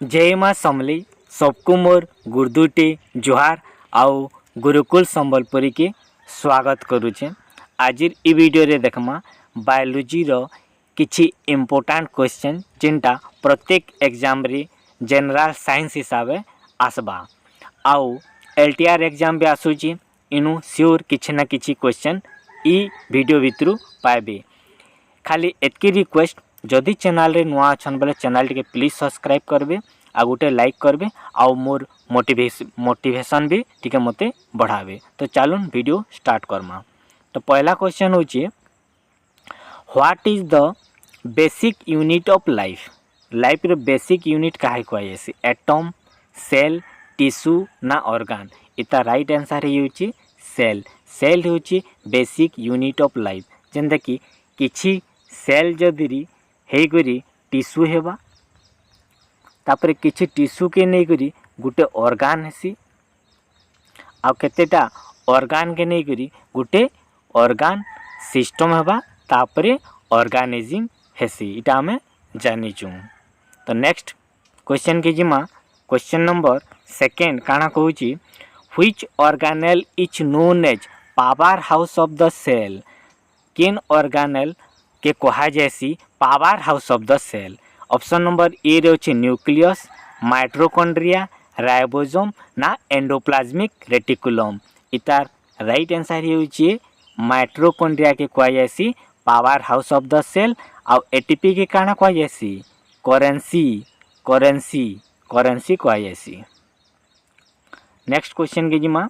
जय माँ समली सबको मोर गुरुदुटे जुहार आउ गुरुकुल संबलपुरी के स्वागत करुचे। आज इ वीडियो रे देखमा बायोलॉजी रो किछि इम्पोर्टेंट क्वेश्चन जिनटा प्रत्येक एग्जाम रे जनरल साइंस हिसाब आसबा आउ एलटीआर एग्जाम भी आसुची इनु श्योर किछि ना किछि क्वेश्चन इ वीडियो भितरु पाइबे। खाली एतकी रिक्वेस्ट जदि चैनल रे नुआ अछन बोले चैनल टिके प्लीज सब्सक्राइब करबे आ गोटे लाइक करबे आ मोर मोटिवेशन भी टिके मते बढ़ावे। तो चलून वीडियो स्टार्ट करमा। तो पहला क्वेश्चन होची what is the basic unit of life. Life रो बेसिक यूनिट काहे कहैसी एटम सेल टिश्यू ना ऑर्गन। इता राइट आंसर होची सेल। सेल होची बेसिक यूनिट ऑफ लाइफ। जेंदा कि किछि सेल जदि हेई करी टिश्यू हेबा तापर किछि टिश्यू के नहीं करी गुटे ऑर्गन हेसी आ केतेटा ऑर्गन के नहीं करी गुटे ऑर्गन सिस्टम हेबा तापर ऑर्गेनिज्म हेसी। इटा हमें जानी छु। तो नेक्स्ट क्वेश्चन के जिमा क्वेश्चन नंबर सेकंड काना कहूची which organelle is known as powerhouse of the cell. किन ऑर्गेनेल के कहा जैसी powerhouse of the cell. Option number A रे होची न्यूक्लियस माइटोकॉन्ड्रिया राइबोसोम ना एंडोप्लाज्मिक रेटिकुलम। इतार राइट आंसर होची माइटोकॉन्ड्रिया के कहा जैसी powerhouse of the cell. आ एटीपी के काना कहा जैसी करेंसी कहा जैसी। नेक्स्ट क्वेश्चन के जिमा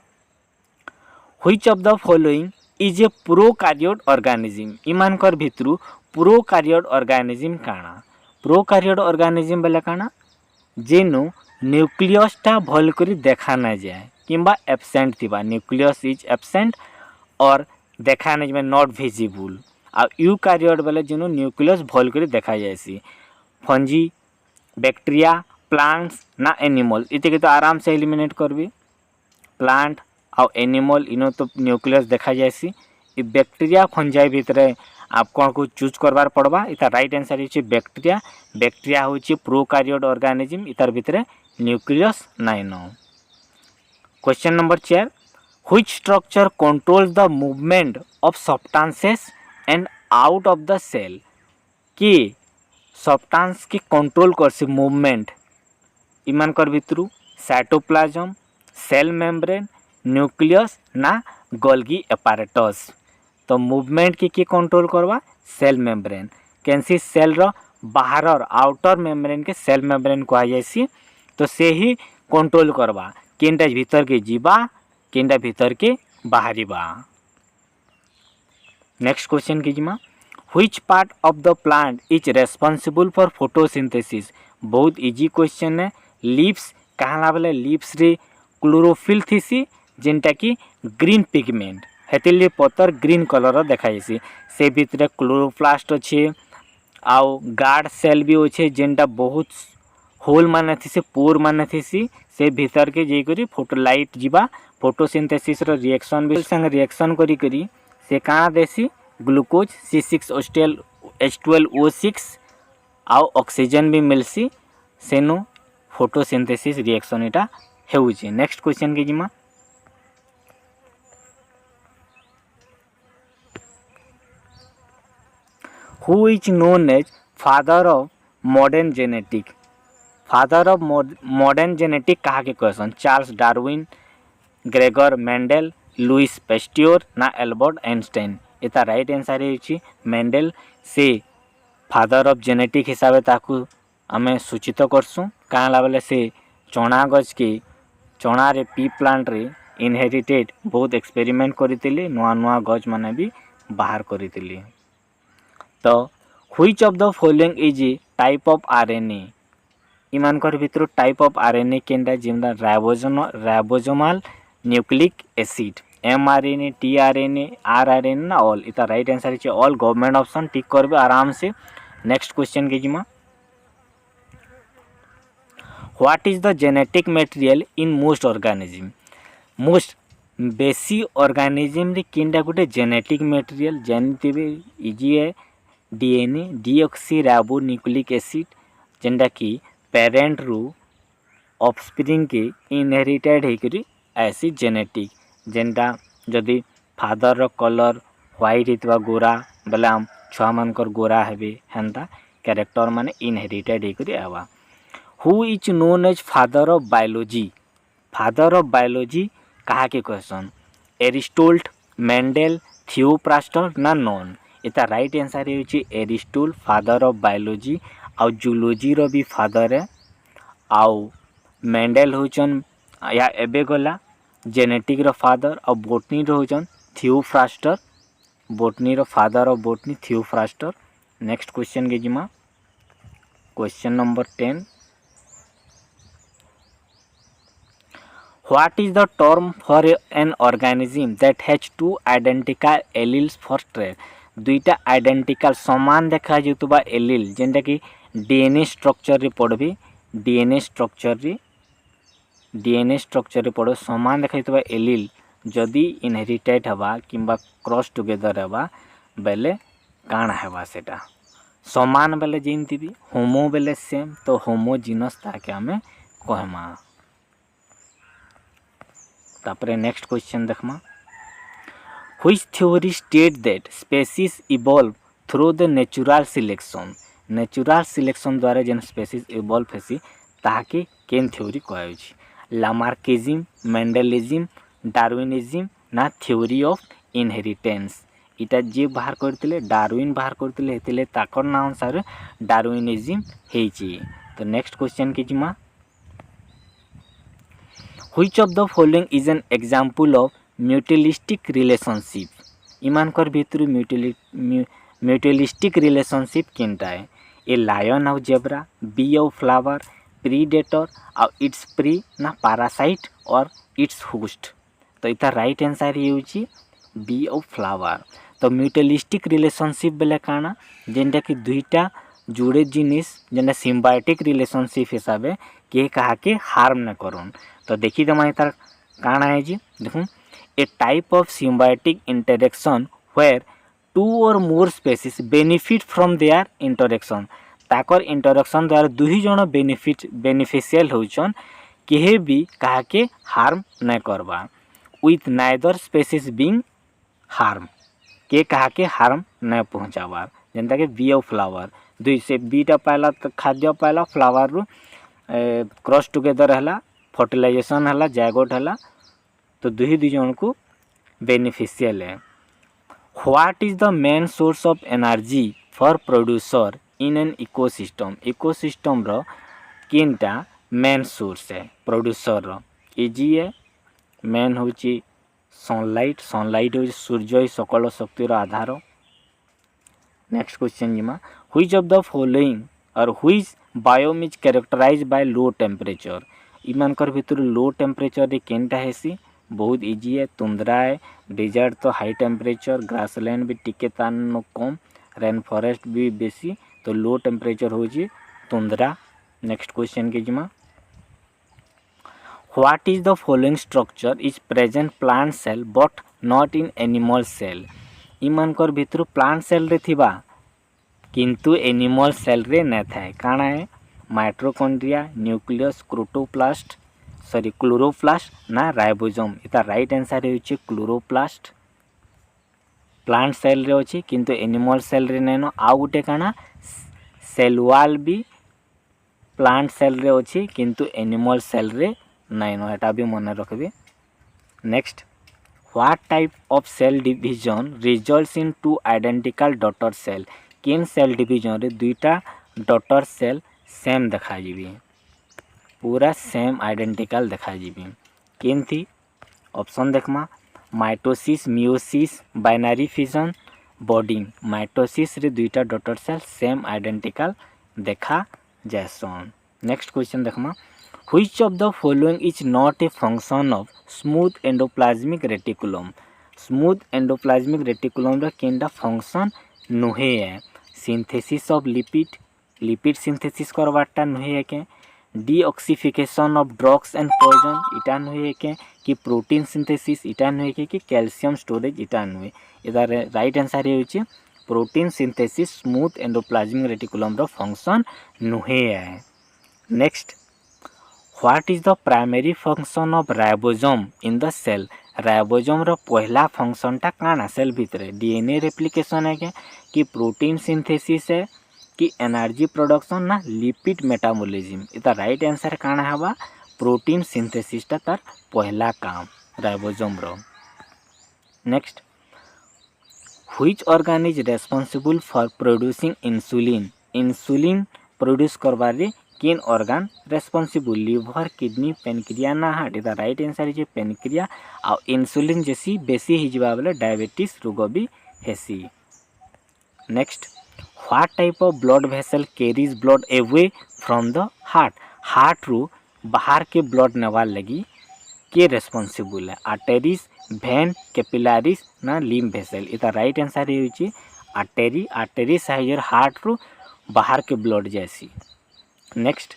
which of the following is a prokaryote organism. इमानकर भितरु प्रोकार्योट ऑर्गेनिज्म काना। प्रोकार्योट ऑर्गेनिज्म बेले काना जेनु न्यूक्लियस टा भल करी देखा ना जाए किंबा एब्सेंट थिबा। न्यूक्लियस इज एब्सेंट और देखा ना जाए नॉट विजिबल। आ यूकार्योट बेले जेनु न्यूक्लियस भल करी देखा जाएसी। फंजी बैक्टीरिया प्लांट्स ना एनिमल इते के तो आराम से एलिमिनेट करबी। प्लांट और एनिमल इनो तो न्यूक्लियस देखा जाएसी। इ बैक्टीरिया फंजाई भितरे आप कौन को चूज करबार पड़बा। इतार राइट आंसर होची बैक्टीरिया। बैक्टीरिया होची प्रोकार्योट ऑर्गेनिज्म इतार भितरे न्यूक्लियस नाइन। Question number 4 which structure controls the movement of substances and out of the cell. कि सब्सटेंस की कंट्रोल करसी मूवमेंट इमानकर भितरु साइटोप्लाज्म सेल मेम्ब्रेन न्यूक्लियस ना गोल्गी एपारेटस। तो मूवमेंट की कंट्रोल करवा सेल मेम्ब्रेन। कैंसी सेल रो बाहर आउटर मेम्ब्रेन के सेल मेम्ब्रेन कहा जायसी। तो से ही कंट्रोल करवा केनटा भीतर के जीवा केनटा भीतर के बाहरीबा। नेक्स्ट क्वेश्चन की जिमा which part of the plant is responsible for photosynthesis. बहुत इजी क्वेश्चन है। लीव्स कहला बेले लीव्स रे क्लोरोफिल थीसी जेनटा कि ग्रीन पिगमेंट हेतिली पतर ग्रीन कलर देखा जासी। से भितरे क्लोरोप्लास्ट अच्छे आउ गार्ड सेल भी अच्छे जेनटा बहुत होल माने थीसी पोर माने थीसी। से भीतर के जे करी फोटो लाइट जीवा फोटोसिंथेसिस रो रिएक्शन भी संग रिएक्शन करी करी से काना देसी ग्लूकोज C6H12O6 आउ ऑक्सीजन भी मिलसी सेनु फोटोसिंथेसिस रिएक्शन इटा हेउची। नेक्स्ट क्वेश्चन के जिमा Who is known as father of modern genetics। Father of modern genetic कहा के question Charles Darwin Gregor Mendel Louis Pasteur ना एल्बर्ट आइंस्टाइन। इता राइट आंसर होची मेंडल। से फादर ऑफ जेनेटिक हिसाब ताकू आमे सूचित करसु काला बेले से चना गज के चना रे पी प्लांट रे इनहेरिटेड बहुत एक्सपेरिमेंट करथिले नुआ नुआ गज माने भी बाहर करथिले। तो which of the following is a type of RNA. इमानकर भितर टाइप ऑफ आरएनए केनटा जेमदा ribosomal nucleic acid mRNA tRNA rRNA ना ऑल। इता राइट आंसर है ऑल। गवर्नमेंट ऑप्शन टिक करबे आराम से। नेक्स्ट क्वेश्चन के जिमा what is the genetic material in most organism. Most बेसी ऑर्गेनिज्म रे केनटा गुटे जेनेटिक मटेरियल जानथिबे इजी है DNA deoxyribonucleic acid जेनटा कि पेरेंट रु ऑफस्प्रिंग के इनहेरिटेड होकर ऐसी जेनेटिक जेनटा जदि फादर रो कलर व्हाइट होता गोरा बेले आम छुआ मानकर गोरा हेबे हेन्ता कैरेक्टर माने इनहेरिटेड होकर आवा। Who is known as father of biology? Father of biology कहा के क्वेश्चन एरिस्टोटल, मेंडेल, थियोफ्रास्टर ना नॉन? इता राइट आंसर होची एरिस्टोटल फादर ऑफ बायोलॉजी आउ जूलॉजी रो भी फादर है आउ मेंडेल होचन या एबे गला जेनेटिक रो फादर और बोटनी रो होचन थियोफ्रास्टर, बोटनी रो father of botany Theophrastus. Next question के जिमा question number 10 what is the term for an organism that has two identical alleles for trait? दुईटा आइडेंटिकल समान देखा जुतबा एलील जेनटा कि डीएनए स्ट्रक्चर रे पढ़बी डीएनए स्ट्रक्चर रे पढ़ो समान देखा जुतबा एलील जदि इनहेरिटेड हवा किंबा क्रॉस टुगेदर हवा बेले काण हेबा सेटा समान बेले जेमती भी होमो बेले सेम तो होमोजिनस ताके हमें कहमा। तापरे नेक्स्ट क्वेश्चन देखमा which theory state that species evolve through the natural selection? Natural selection द्वारा जेन स्पीशीज इवॉल्व हेसी ताके केन थ्योरी कहउछि? लामार्किज्म, मेंडेलिज्म, डार्विनिज्म ना थ्योरी ऑफ इनहेरिटेंस? इटा जे बाहर करथिले डार्विन बाहर करथिले हेतिले ताकर ना अनुसार डार्विनिज्म हेछि। तो नेक्स्ट क्वेश्चन के जिमा which of the following is an example of mutualistic relationship? इमानकर भितर म्यूचुअलिस्टिक रिलेशनशिप केनटा है? ए लायन आउ जेब्रा, बी आउ फ्लावर, प्रीडेटर आउ इट्स प्री ना पैरासाइट और इट्स होस्ट? तो इता राइट आंसर होची बी आउ फ्लावर। तो म्यूचुअलिस्टिक रिलेशनशिप बेले काना जेनटा कि दुईटा जुड़े जिनिस जेना सिम्बायोटिक रिलेशनशिप हिसाब के कहा के हार्म न करन। तो देखी दमा तार काना है जी देखो a type of symbiotic interaction where two or more species benefit from their interaction. ताकर इंटरेक्शन द्वारा दुही जण बेनिफिशियल होचन केहे भी कहा के हार्म न करबा with neither species being harm के कहा के हार्म न पहुँचाबार जेनता के बी और फ्लावर दुई से बीटा पाइला तो खाद्य पाइला फ्लावर रु क्रॉस टुगेदर हला फर्टिलाइजेशन हला जायगोट हला तो दुही दुई जन को बेनिफिशियल है। What is the main source of energy for producer in an ecosystem? Ecosystem रो किनटा मेन सोर्स है प्रोड्यूसर रो इजी है मेन होची सनलाइट सनलाइट हो सूर्य सकल शक्तिर आधार। नेक्स्ट क्वेश्चन जिमा व्हिच ऑफ द फॉलोइंग और which biome is characterize by low temperature? इमानकर भितर लो टेम्परेचर रे केनटा हेसी बहुत इजी है तुंद्रा है डेजर्ट तो हाई टेम्परेचर ग्रासलैंड भी टिके तान कम रेन फॉरेस्ट भी बेसी तो लो टेम्परेचर होची तुंद्रा। नेक्स्ट क्वेश्चन के जिमा what is the following structure is present plant cell but not in animal cell? इमानकर भितर प्लांट सेल रे थिबा किंतु एनिमल सेल रे न थाए काना है माइटोकॉन्ड्रिया न्यूक्लियस क्लोरोप्लास्ट ना राइबोसोम? इता राइट आंसर होची क्लोरोप्लास्ट। प्लांट सेल रे अछि किंतु एनिमल सेल रे नैनो आउ गुटे काना सेल वॉल भी प्लांट सेल रे अछि किंतु एनिमल सेल रे नैनो एटा भी मन रखबे। Next what type of cell division results in two identical daughter cell? केन सेल डिवीजन रे दुईटा डॉटर सेल सेम देखा जीबी पूरा सेम आइडेंटिकल देखा जीबी केन थी? ऑप्शन देखमा mitosis meiosis binary fission budding. Mitosis रे दुईटा डॉटर सेल सेम आइडेंटिकल देखा जैसन। नेक्स्ट क्वेश्चन देखमा which of the following is not a function of smooth endoplasmic reticulum? Smooth endoplasmic reticulum रा केनटा फंक्शन नुहे है? Synthesis of lipid lipid synthesis करवाटा नुहे है के detoxification of drugs and poison इटा नुहे के कि प्रोटीन सिंथेसिस इटा नुहे के कि कैल्शियम स्टोरेज इटा नुहे? इधर राइट आंसर होची protein synthesis smooth endoplasmic reticulum रो फंक्शन नुहे है। Next what is the primary function of ribosome in the cell ribosome रो पहला फंक्शनटा काना सेल भितर डीएनए रेप्लिकेशन है कि प्रोटीन सिंथेसिस है कि एनर्जी प्रोडक्शन ना लिपिड मेटाबॉलिज्म इता राइट आंसर काना हवा प्रोटीन सिंथेसिसटा तार पहला काम राइबोसोम रो next which organ is responsible for producing insulin insulin produce करबारे किन organ responsible liver kidney pancreas ना हार्ट इता राइट आंसर इज पेनक्रिया आ इंसुलिन जैसी बेसी हिजबा बेले डायबिटीज रोग भी हेसी next what type of blood vessel carries blood away from the heart रू बाहर के ब्लड नेवार लगी के रेस्पॉन्सिबल है आर्टेरीज भेन कैपिलारीज ना लिम्फ वेसल इता राइट आंसर होची आर्टेरी साइजर हार्ट रू बाहर के ब्लड जैसी next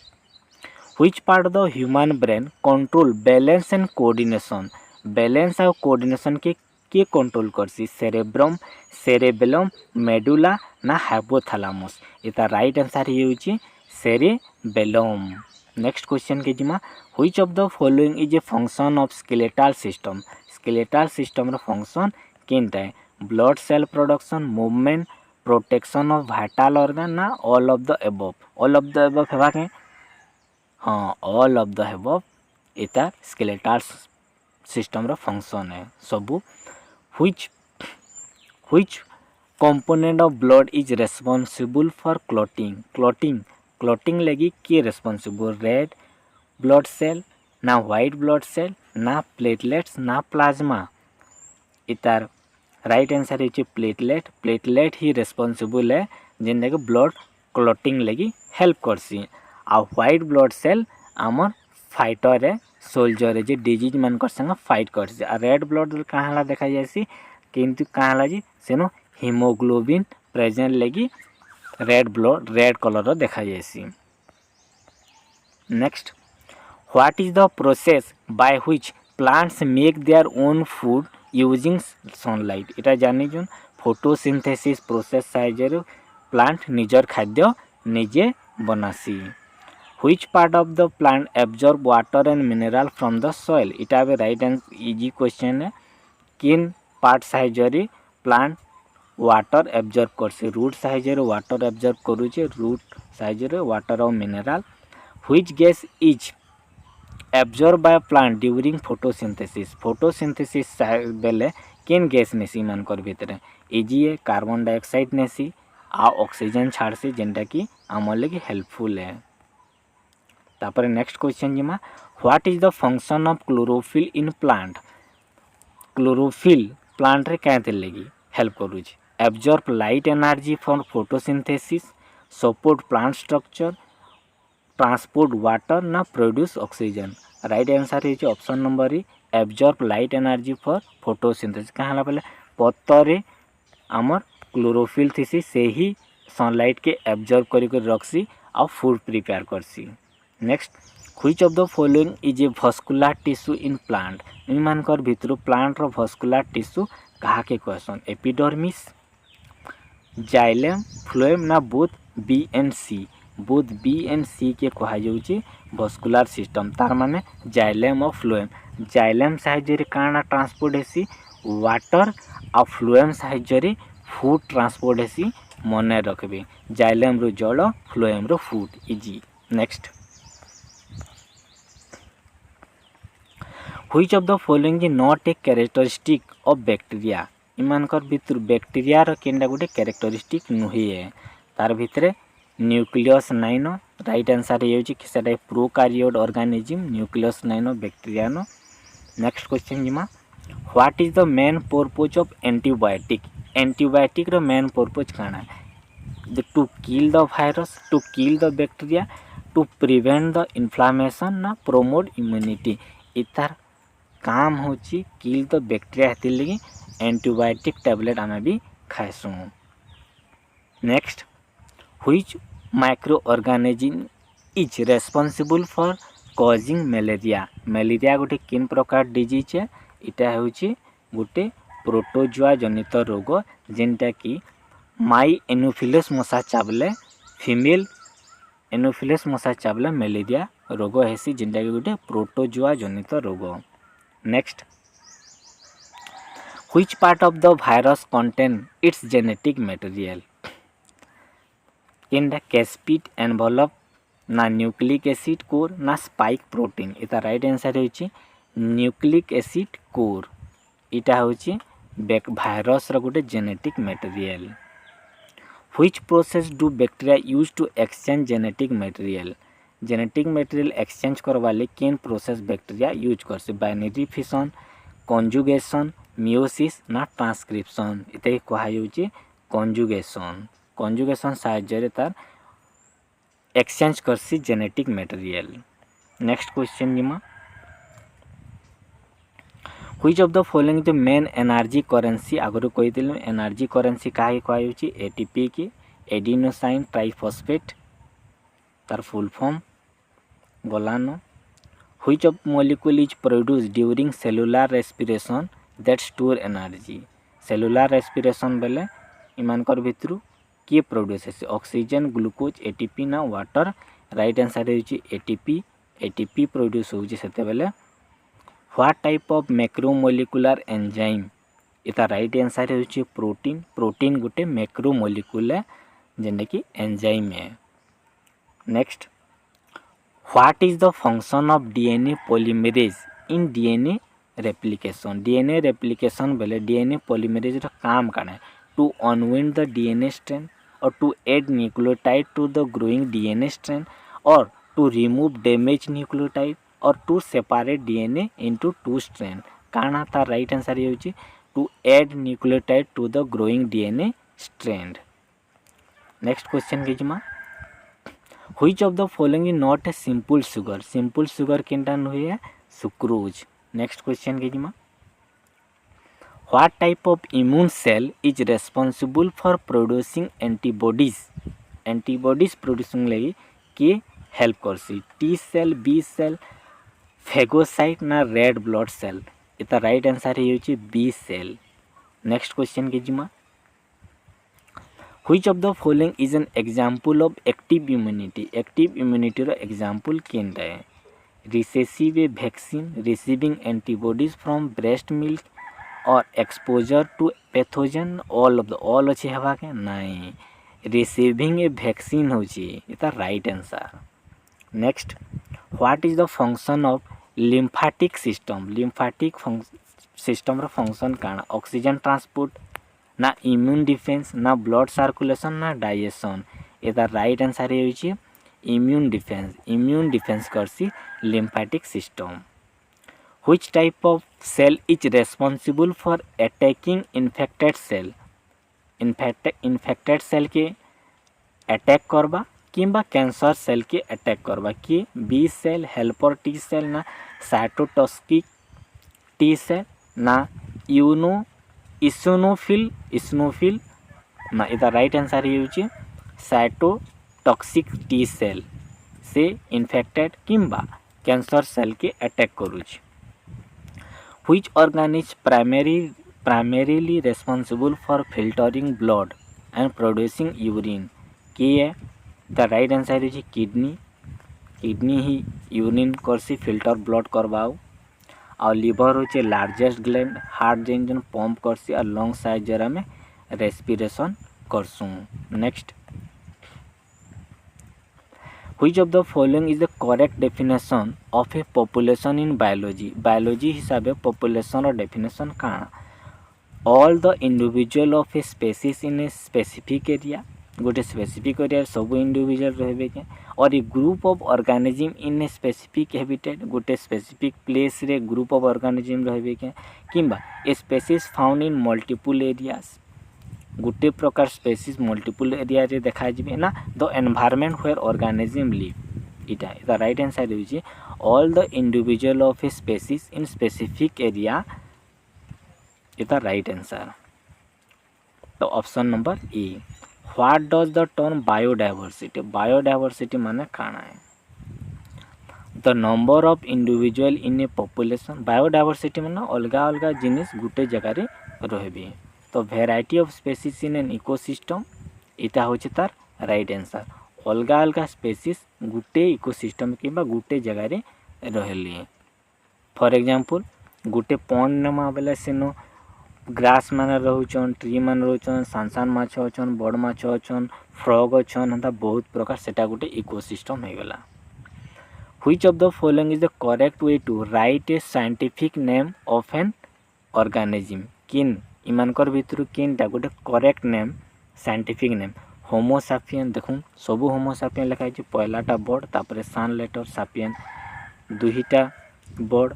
which part of the human brain control balance and coordination balance और कोऑर्डिनेशन के कंट्रोल करसी सेरेबेलम मेडुला ना हाइपोथैलेमस इता राइट आंसर होची सेरेबेलम नेक्स्ट क्वेश्चन के जिमा which of the following is a function of skeletal system रो function केनटा है blood cell production movement protection of vital organ ना ऑल ऑफ द अबव हेबा के हाँ ऑल ऑफ द अबव इता स्केलेटल सिस्टम रो फंक्शन है सबू which component of blood is responsible for clotting लगी के रेस्पॉन्सिबल रेड ब्लड सेल ना व्हाइट ब्लड सेल ना प्लेटलेट्स ना प्लाज्मा इतार राइट आंसर है प्लेटलेट ही रेस्पॉन्सिबल है जिनका ब्लड क्लॉटिंग लगी हेल्प करसी आ व्हाइट ब्लड सेल आमर फाइटर है सोल्जर है जे डिजीज मान संग फाइट करसी आ रेड ब्लड कहाँ देखा जासी किंतु कहाँ जी सेनो हीमोग्लोबिन प्रेजेंट लगी रेड कलर देखा जासी next what is the process by which plants make their own food using sunlight इटा जानी जोन फोटोसिंथेसिस प्रोसेस साइजर प्लांट निजर खाद्य निजे बनासी which part of the plant absorb water and mineral from the soil इटा बे राइट आंसर इजी क्वेश्चन है किन पार्ट साइजर प्लांट वाटर एब्जॉर्ब करसे रूट साइजर वाटर एब्जॉर्ब करूचे रूट साइजर वाटर और mineral which gas is absorb by plant during photosynthesis बेले केन गैस नेसी मानकर भितर इजी है कार्बन डाइऑक्साइड नेसी आ ऑक्सीजन छाड़सी जेनटा कि आमर लगी हेल्पफुल है तापर नेक्स्ट क्वेश्चन जिमा what is the function of chlorophyll in plant chlorophyll plant रे कहते लगी हेल्प करूची absorb light energy for photosynthesis support plant structure transport water ना प्रोड्यूस ऑक्सीजन राइट आंसर है option number E absorb light energy for photosynthesis कहाँ बोले पत्तरे आमर chlorophyll thesis से ही सनलाइट के एब्जॉर्ब करके रखसी और फूड प्रिपेयर करसी next which of the following is a vascular tissue in plant इमानकर भितर प्लांट रो भस्कुलर टिश्यू कहा के क्वेश्चन एपिडर्मिस जाइलम फ्लोएम ना बोथ बी एंड सी के कहा जाउची भस्कुलर सिस्टम तार माने जाइलम और फ्लोएम जाइलम साहाय्य काना ट्रांसपोर्ट हेसी वाटर और फ्लोएम साहाय्य फूड ट्रांसपोर्ट हेसी मने रखबे जाइलम रो जल फ्लोएम रो फूड इजी next which of the following is not a characteristic of bacteria इमानकर भितर बैक्टीरिया रो केनडा गोटे कैरेक्टरिस्टिक नुही है तार भितरे न्यूक्लियस नाइन राइट आंसर ये कि सेटा प्रोकारियोट ऑर्गेनिज्म न्यूक्लियस नाइन बैक्टीरिया नो नेक्स्ट क्वेश्चन जिमा what is the main purpose of antibiotic रो मेन पर्पज काना to kill the virus to kill the bacteria to prevent the inflammation ना promote immunity इतार काम होची किल द बैक्टीरिया हेतिर लगी एंटीबायोटिक टैबलेट आमे भी खाइसु next which microorganism is responsible for causing malaria गोटे किन प्रकार डिजीज है इटा होची गोटे प्रोटोजुआ जनित रोग जेनटा कि माई एनोफिलस मशा चाबले फीमेल एनोफिलस मशा चाबला मलेरिया रोग हेसी जेनटा कि गोटे प्रोटोजुआ जनित रोग। Next, which part of the virus contain its genetic material? केनटा कैस्पिड एनवलप ना न्यूक्लिक एसिड कोर ना स्पाइक प्रोटीन। इता राइट आंसर होची न्यूक्लिक एसिड कोर। इटा होची भाइरस रो गोटे genetic material. Which process do bacteria use to exchange genetic material? Genetic material exchange करवा ले केन प्रोसेस बैक्टीरिया यूज करसे? बाइनरी फिशन, कंजुगेशन, मियोसिस ना ट्रांसक्रिप्शन। इते कहा होची कंजुगेशन। कंजुगेशन साहाय्य रे तार एक्सचेंज करसी जेनेटिक मटेरियल। नेक्स्ट क्वेश्चन जिमा, which of the following the main energy currency? आगुरी कहिथिलु एनर्जी करेंसी काहे कहा होची? एटीपी की एडिनोसाइन ट्राइफॉस्फेट तार फुल फॉर्म गलानो। Which of molecule is produced during cellular respiration that store energy? Cellular respiration बेले इमानकर भितरु किए प्रोड्यूस हेसी? ऑक्सीजन, ग्लूकोज, एटीपी ना वाटर? राइट आंसर होची एटीपी। एटीपी प्रोड्यूस होची सेते बेले। What type of macromolecular enzyme? इता राइट आंसर होची प्रोटीन। प्रोटीन गोटे मैक्रोमोलिक्यूल है जेने कि एंजाइम है। Next, what is the function of DNA polymerase in DNA replication? DNA replication बेले डीएनए पॉलीमरेज रो काम काना है? To unwind the DNA strand or to add nucleotide to the growing DNA strand or to remove damage nucleotide or to separate DNA into two strand. काना तार right answer ये होची to add nucleotide to the growing DNA strand. Next question के जिमा, which of the following is not a simple sugar? Simple sugar केनटा नुहे? Sucrose. Next question के जिमा, what type of immune cell is responsible for producing antibodies? Antibodies producing लगी के help करसी? T cell, B cell, phagocyte ना red blood cell? इता right answer है होची बी सेल। नेक्स्ट क्वेश्चन के जिमा, which of the following is an example of active immunity? Active immunity रो एग्जांपल केनटा है? Receiving vaccine, receiving antibodies from breast milk or exposure to pathogen? All of the all अच्छे हवा के नहीं, receiving a vaccine होची इता right answer. Next, what is the function of lymphatic system? Lymphatic system रो function काना? Oxygen transport ना immune defence ना ब्लड सर्कुलेशन ना डाइजेशन? इता राइट आंसर है होची इम्यून डिफेंस। इम्यून डिफेंस करसी lymphatic system. Which type of cell is responsible for attacking infected cell? Infected cell के अटैक करबा किंबा कैंसर सेल के अटैक करबा कि? B cell, helper T cell ना साइटोटॉक्सिक टी सेल ना इस्नोफिल ना? इता राइट आंसर ये होची साइटोटॉक्सिक टी सेल से इन्फेक्टेड किंबा कैंसर सेल के अटैक करूची। Which organ is primarily responsible for filtering blood and producing urine? के है? द राइट आंसर है किडनी। किडनी ही यूरिन करसी फिल्टर ब्लड करवाओ। और लिवर होचे लार्जेस्ट ग्लैंड, हार्ट जेन पंप करसी और लंग साइज जरा में रेस्पिरेशन करसू। Next, which of the following is the correct definition of a population in biology? Biology हिसाब से पॉपुलेशन रो डेफिनेशन काना? All the individual of a species in a specific area? गोटे स्पेसिफिक एरिया सब इंडिविजुअल रहे के or a group of organism in a specific habitat? गोटे specific place रे ग्रुप ऑफ ऑर्गेनिज्म रहे के किंबा a species found in multiple areas? गोटे प्रकार स्पेसीज मल्टीपल एरिया रे देखा जिबे ना the environment where organism live. इटा द राइट आंसर होची all the individual of a species in specific area. इटा राइट आंसर। तो option number A. What does the term biodiversity? Biodiversity माने काना है? The number of individual in a population. Biodiversity माने अलगा अलगा जिनिस गुटे जगह रे रहबे। तो variety of species in an ecosystem इटा होची तार राइट आंसर। अलगा अलगा स्पेसीस गुटे इकोसिस्टम कि गुटे जगार रही। फॉर एग्जांपल गुटे पॉन्ड नमा बेले सेनो ग्रास मान रोचन, ट्री मान रोचन, सान सान माछ अछन, बड़ माछ अछन, फ्रॉग अछन, हेन्ता बहुत प्रकार सेटा गुटे इकोसिस्टम हो गला। Which of the following is the correct way to write a scientific name of an organism. किन इमानकर भितर किनटा गोटे correct name scientific name. Homo sapien देखूँ सबू होमो सापियन लिखाई पहलाटा बर्ड तापर सान लेटर सापियन दुईटा बर्ड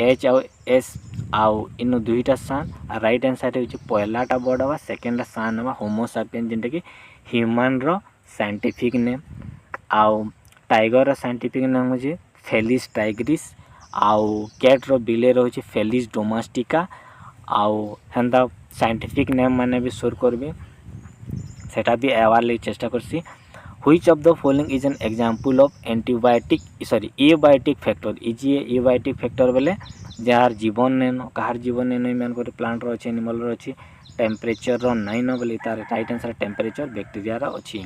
एच आउ एस आउ इन दुईटा सान राइट हैंड साइड हो पहलाटा बर्ड हवा सेकेंडा सान हवा होमो सापियन जेनटा कि ह्यूमन रो साइंटिफिक नेम। आउ टाइगर रो साइंटिफिक नेम हो फेलिस टाइग्रिस। आउ कैट रो बिलेर हो फेलिस डोमेस्टिका। आउ हेन्ता साइंटिफिक नेम माने भी सोर करबे सेटा भी एवार ले चेष्टा करसी। Which of the following is an example of antibiotic sorry abiotic factor. Easy abiotic factor बेले जार जीवन नेन कहार जीवन नेन मान को प्लांट रो अछि एनिमल रो अछि टेम्परेचर रो नाइ न बेले तार राइट आंसर टेम्परेचर बैक्टीरिया रो अछि।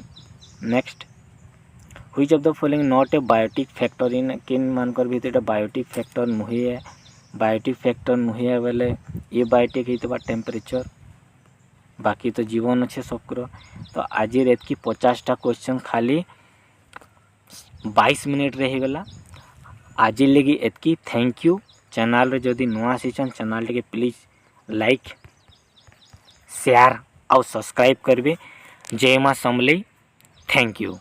Next which of the following not a biotic factor इन किन मानकर भीतर बायोटिक फैक्टर नुही है। बायोटिक फैक्टर नुही है बेले ये बायोटिक हितबा टेम्परेचर बाकी तो जीवन अच्छे सबकर। तो आज एतकी 50टा क्वेश्चन खाली 22 मिनट रहीगला। आज लगी एतकी थैंक यू। चैनल रे जदि नुआ आसीचन चैनल टे प्लीज लाइक शेयर और सब्सक्राइब करबे। जय मां समलेई। Thank you.